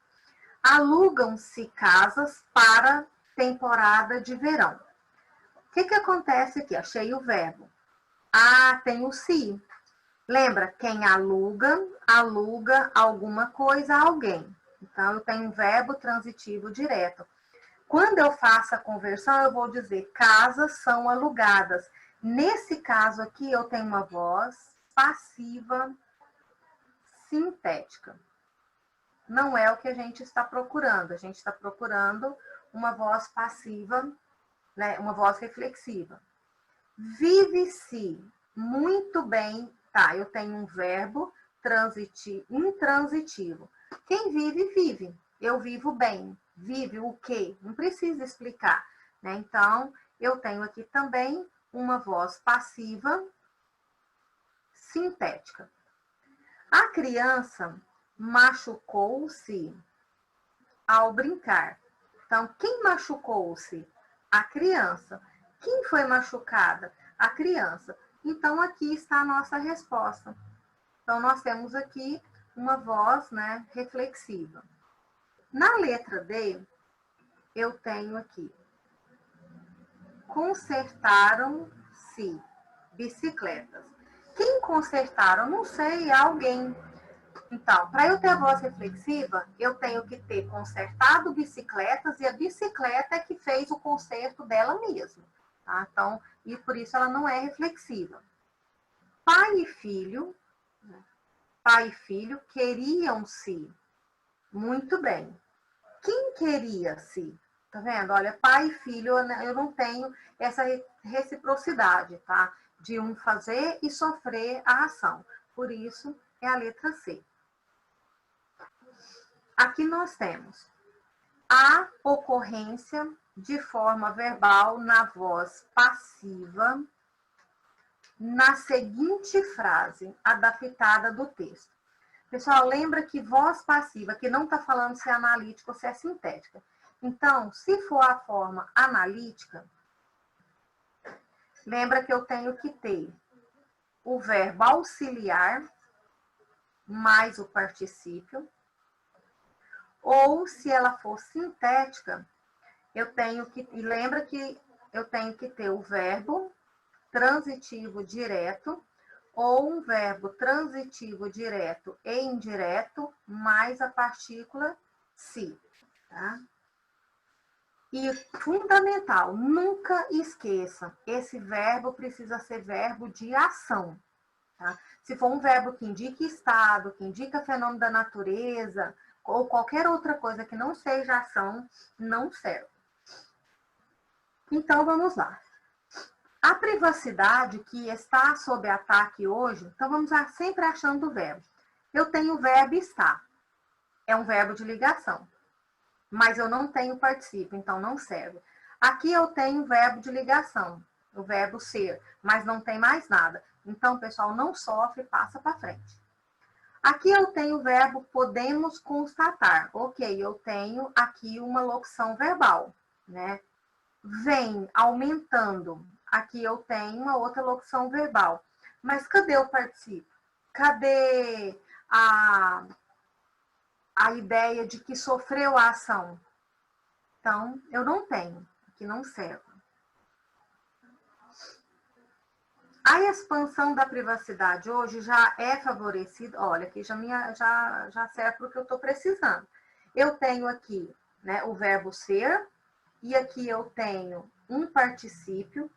Alugam-se casas para temporada de verão. O que acontece aqui? Achei o verbo. Tem o se. Lembra, quem aluga, aluga alguma coisa a alguém. Então, eu tenho um verbo transitivo direto. Quando eu faço a conversão, eu vou dizer casas são alugadas. Nesse caso aqui, eu tenho uma voz passiva sintética. Não é o que a gente está procurando. A gente está procurando uma voz passiva, né, uma voz reflexiva. Vive-se muito bem. Tá, eu tenho um verbo intransitivo. Quem vive, vive. Eu vivo bem. Vive o quê? Não precisa explicar, né? Então, eu tenho aqui também uma voz passiva sintética. A criança machucou-se ao brincar. Então, quem machucou-se? A criança. Quem foi machucada? A criança. Então, aqui está a nossa resposta. Então, nós temos aqui uma voz, né, reflexiva. Na letra D, eu tenho aqui. Consertaram-se bicicletas. Quem consertaram? Não sei, alguém. Então, para eu ter a voz reflexiva, eu tenho que ter consertado bicicletas e a bicicleta é que fez o conserto dela mesma. Tá? Então, e por isso ela não é reflexiva. Pai e filho queriam-se muito bem. Quem queria-se? Tá vendo? Olha, pai e filho, eu não tenho essa reciprocidade, tá? De um fazer e sofrer a ação. Por isso, é a letra C. Aqui nós temos a ocorrência de forma verbal na voz passiva na seguinte frase adaptada do texto. Pessoal, lembra que voz passiva, que não está falando se é analítica ou se é sintética. Então, se for a forma analítica, lembra que eu tenho que ter o verbo auxiliar mais o particípio. Ou, se ela for sintética, eu tenho que... E lembra que eu tenho que ter o verbo transitivo direto ou um verbo transitivo direto e indireto mais a partícula se, tá? E fundamental, nunca esqueça, esse verbo precisa ser verbo de ação, tá? Se for um verbo que indica estado, que indica fenômeno da natureza, ou qualquer outra coisa que não seja ação, não serve. Então, vamos lá. A privacidade que está sob ataque hoje, então vamos sempre achando o verbo. Eu tenho o verbo estar, é um verbo de ligação, mas eu não tenho particípio, então não serve. Aqui eu tenho o verbo de ligação, o verbo ser, mas não tem mais nada. Então, pessoal, não sofre, passa para frente. Aqui eu tenho o verbo podemos constatar. Ok, eu tenho aqui uma locução verbal, né? Vem aumentando. Aqui eu tenho uma outra locução verbal. Mas cadê o particípio? Cadê a ideia de que sofreu a ação? Então, eu não tenho. Aqui não serve. A expansão da privacidade hoje já é favorecida. Olha, aqui já serve para o que eu estou precisando. Eu tenho aqui, né, o verbo ser, e aqui eu tenho um particípio,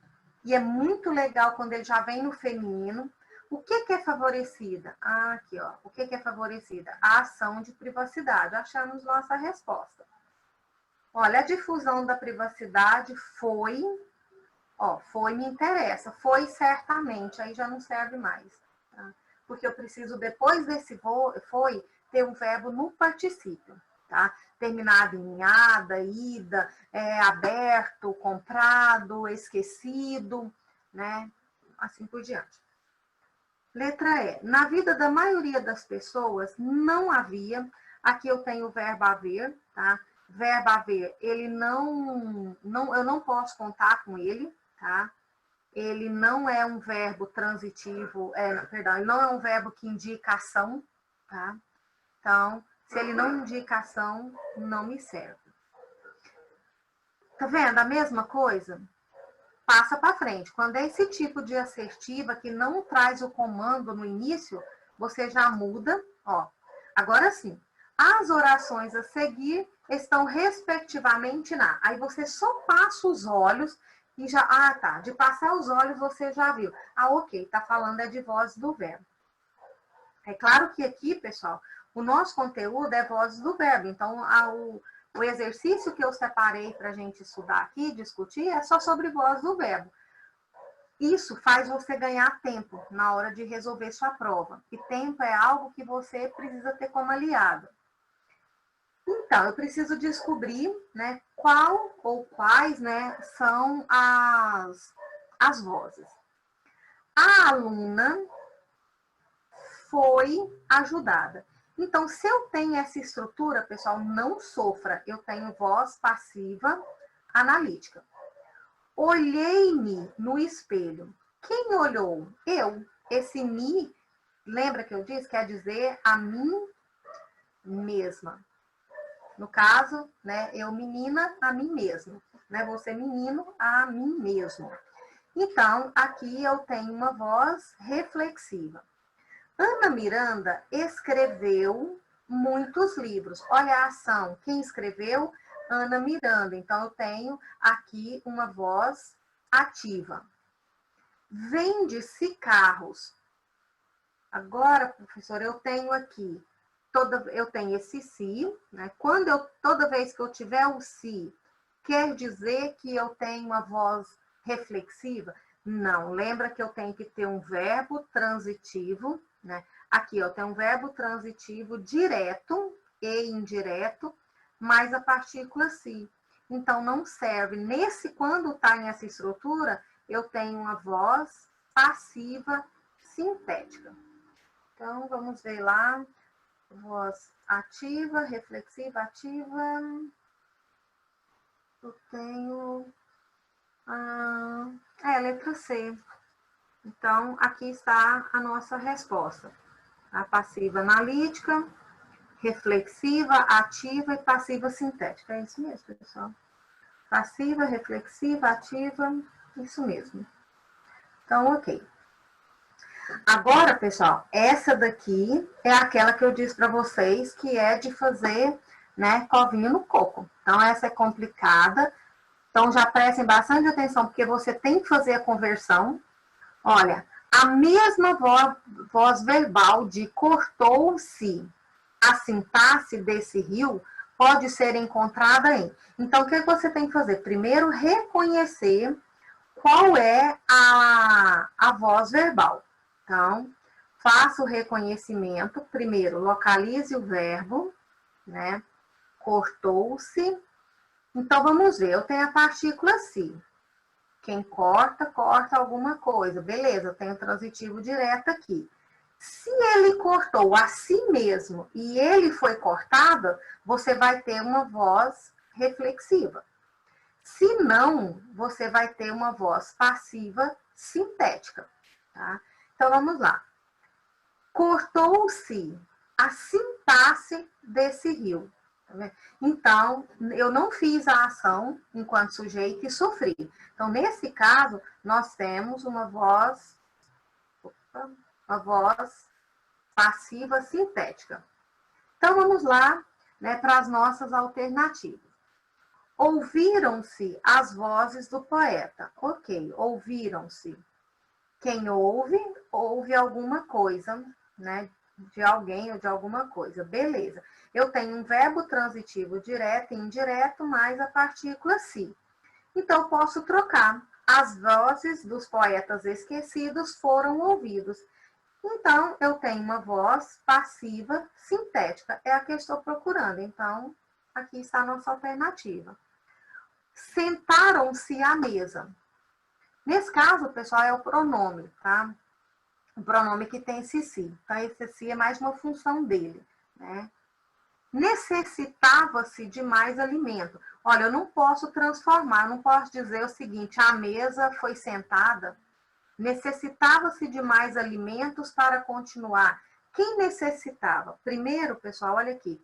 e é muito legal quando ele já vem no feminino. O que é favorecida? Ah, aqui, ó. O que é favorecida? A ação de privacidade. Achamos nossa resposta. Olha, a difusão da privacidade foi... Ó, foi me interessa, foi certamente, aí já não serve mais. Tá? Porque eu preciso, depois desse foi, ter um verbo no particípio. Tá? Terminado em ada, ida, aberto, comprado, esquecido, né? Assim por diante. Letra E. Na vida da maioria das pessoas, não havia. Aqui eu tenho o verbo haver, tá? Verbo haver, ele eu não posso contar com ele, tá? Ele não é um verbo transitivo, perdão, ele não é um verbo que indica ação, tá? Então, se ele não indica ação, não me serve. Tá vendo? A mesma coisa? Passa para frente. Quando é esse tipo de assertiva que não traz o comando no início, você já muda, ó. Agora sim, as orações a seguir estão respectivamente na. Aí você só passa os olhos e já... Ah, tá. De passar os olhos você já viu. Ah, ok. Tá falando de voz do verbo. É claro que aqui, pessoal, o nosso conteúdo é voz do verbo. Então, o exercício que eu separei para a gente estudar aqui, discutir, é só sobre voz do verbo. Isso faz você ganhar tempo na hora de resolver sua prova. E tempo é algo que você precisa ter como aliado. Então, eu preciso descobrir, né, qual ou quais, né, são as vozes. A aluna foi ajudada. Então, se eu tenho essa estrutura, pessoal, não sofra. Eu tenho voz passiva analítica. Olhei-me no espelho. Quem olhou? Eu. Esse me, lembra que eu disse? Quer dizer a mim mesma. No caso, né, eu menina a mim mesmo. Né, você menino a mim mesmo. Então, aqui eu tenho uma voz reflexiva. Ana Miranda escreveu muitos livros. Olha a ação. Quem escreveu? Ana Miranda. Então, eu tenho aqui uma voz ativa. Vende-se carros. Agora, professor, eu tenho aqui, eu tenho esse se, né? Toda vez que eu tiver o se, quer dizer que eu tenho uma voz reflexiva? Não, lembra que eu tenho que ter um verbo transitivo, né? Aqui, eu tenho um verbo transitivo direto e indireto, mais a partícula se. Então, não serve. Quando está nessa estrutura, eu tenho uma voz passiva sintética. Então, vamos ver lá. Voz ativa, reflexiva, ativa. Eu tenho letra C. Então, aqui está a nossa resposta. A passiva analítica, reflexiva, ativa e passiva sintética. É isso mesmo, pessoal. Passiva, reflexiva, ativa, isso mesmo. Então, ok. Agora, pessoal, essa daqui é aquela que eu disse para vocês que é de fazer, né, covinho no coco. Então, essa é complicada. Então, já prestem bastante atenção, porque você tem que fazer a conversão. Olha, a mesma voz verbal de cortou-se, a sintaxe desse rio pode ser encontrada em. Então, o que você tem que fazer? Primeiro, reconhecer qual é a voz verbal. Então, faça o reconhecimento. Primeiro, localize o verbo, né? Cortou-se. Então, vamos ver. Eu tenho a partícula se. Quem corta, corta alguma coisa. Beleza, eu tenho transitivo direto aqui. Se ele cortou a si mesmo e ele foi cortado, você vai ter uma voz reflexiva. Se não, você vai ter uma voz passiva sintética. Tá? Então, vamos lá. Cortou-se a sintaxe desse rio. Então, eu não fiz a ação enquanto sujeito e sofri. Então, nesse caso, nós temos uma voz passiva sintética. Então, vamos lá, né, para as nossas alternativas. Ouviram-se as vozes do poeta. Ok, ouviram-se. Quem ouve, ouve alguma coisa, né, de alguém ou de alguma coisa. Beleza. Eu tenho um verbo transitivo direto e indireto, mais a partícula se. Então, posso trocar. As vozes dos poetas esquecidos foram ouvidos. Então, eu tenho uma voz passiva sintética. É a que eu estou procurando. Então, aqui está a nossa alternativa. Sentaram-se à mesa. Nesse caso, pessoal, é o pronome, tá? O pronome que tem esse si. Então, esse si é mais uma função dele, né? Necessitava-se de mais alimento. Olha, eu não posso transformar, não posso dizer o seguinte, a mesa foi sentada, necessitava-se de mais alimentos para continuar. Quem necessitava? Primeiro, pessoal, olha aqui.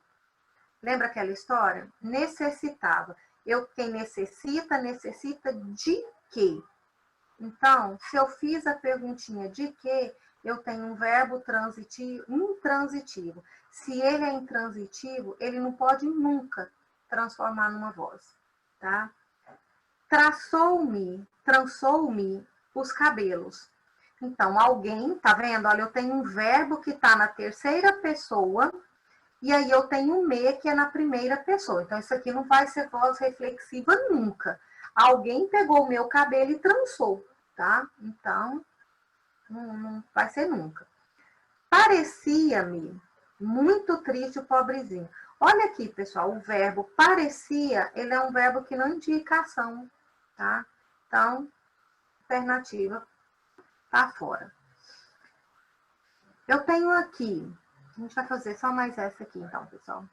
Lembra aquela história? Necessitava. Quem necessita, necessita de quê? Então, se eu fiz a perguntinha de quê, eu tenho um verbo transitivo, intransitivo. Se ele é intransitivo, ele não pode nunca transformar numa voz, tá? Trançou-me os cabelos. Então, alguém, tá vendo? Olha, eu tenho um verbo que tá na terceira pessoa, e aí eu tenho um me que é na primeira pessoa. Então, isso aqui não vai ser voz reflexiva nunca. Alguém pegou o meu cabelo e trançou, tá? Então, não vai ser nunca. Parecia-me muito triste o pobrezinho. Olha aqui, pessoal, o verbo parecia, ele é um verbo que não indica ação, tá? Então, alternativa tá fora. Eu tenho aqui, a gente vai fazer só mais essa aqui, então, pessoal.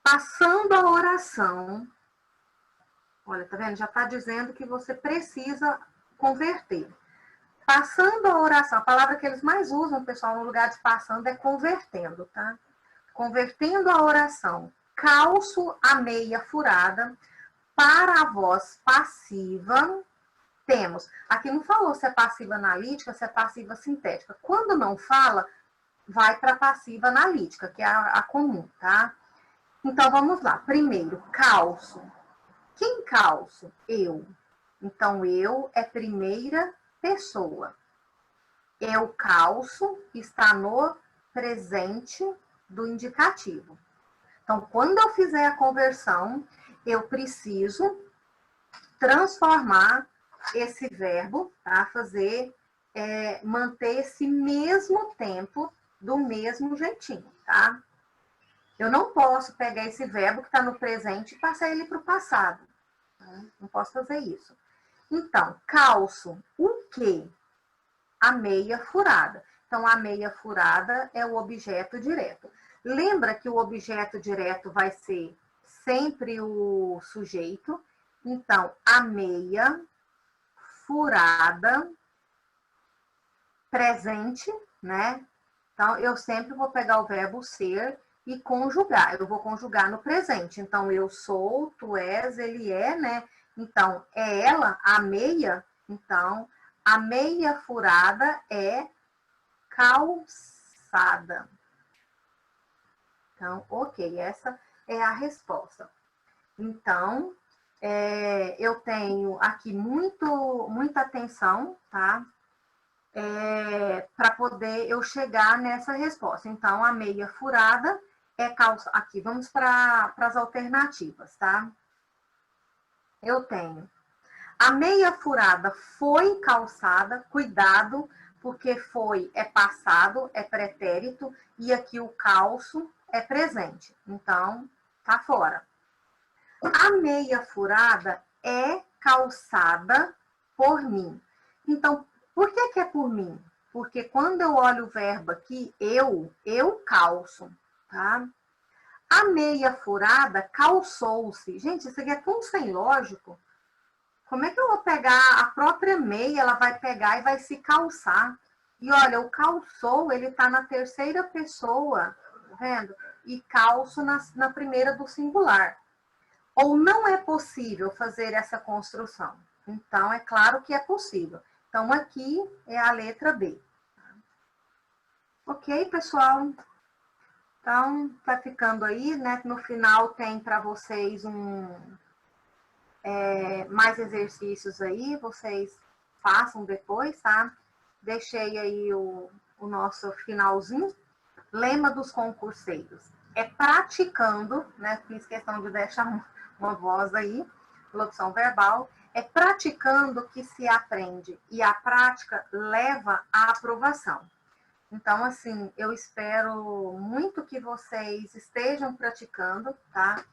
Passando a oração, olha, tá vendo? Já tá dizendo que você precisa converter. Passando a oração, a palavra que eles mais usam, pessoal, no lugar de passando é convertendo, tá? Convertendo a oração, calço a meia furada, para a voz passiva, temos, aqui não falou se é passiva analítica, se é passiva sintética. Quando não fala, vai para a passiva analítica, que é a comum, tá? Então, vamos lá. Primeiro, calço. Quem calço? Eu. Então, eu é primeira pessoa. Eu calço está no presente do indicativo. Então, quando eu fizer a conversão, eu preciso transformar esse verbo, tá? Manter esse mesmo tempo do mesmo jeitinho, tá? Eu não posso pegar esse verbo que está no presente e passar ele para o passado. Tá? Não posso fazer isso. Então, calço. O que a meia furada. Então, a meia furada é o objeto direto. Lembra que o objeto direto vai ser sempre o sujeito. Então, a meia furada presente, né? Então, eu sempre vou pegar o verbo ser e conjugar. Eu vou conjugar no presente. Então, eu sou, tu és, ele é, né? Então, é ela, a meia. Então, a meia furada é calçada. Então, ok, essa é a resposta. Então, eu tenho aqui muita atenção, tá? Para poder eu chegar nessa resposta. Então, a meia furada é calça. Aqui, vamos para as alternativas, tá? Eu tenho. A meia furada foi calçada, cuidado, porque foi é passado, é pretérito, e aqui o calço é presente. Então, tá fora. A meia furada é calçada por mim. Então, por que é por mim? Porque quando eu olho o verbo aqui, eu calço, tá? A meia furada calçou-se. Gente, isso aqui é tão sem lógico. Como é que eu vou pegar a própria meia, ela vai pegar e vai se calçar? E olha, o calçou, ele tá na terceira pessoa, tá vendo? E calço na primeira do singular. Ou não é possível fazer essa construção? Então, é claro que é possível. Então, aqui é a letra B. Ok, pessoal? Então, tá ficando aí, né? No final tem para vocês mais exercícios aí, vocês façam depois, tá? Deixei aí o nosso finalzinho. Lema dos concurseiros. É praticando, né? Fiz questão de deixar uma voz aí, locução verbal. É praticando que se aprende e a prática leva à aprovação. Então, assim, eu espero muito que vocês estejam praticando, tá?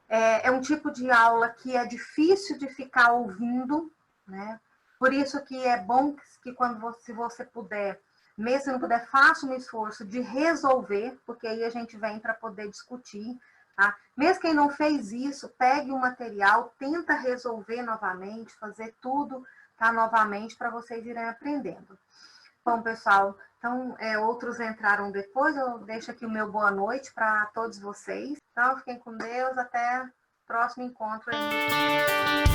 É um tipo de aula que é difícil de ficar ouvindo, né? Por isso que é bom que se você puder, mesmo se não puder, faça um esforço de resolver, porque aí a gente vem para poder discutir, tá? Mesmo quem não fez isso, pegue o material, tenta resolver novamente, fazer tudo, tá, novamente, para vocês irem aprendendo. Bom, pessoal, então outros entraram depois, eu deixo aqui o meu boa noite para todos vocês. Então, fiquem com Deus, até o próximo encontro aí.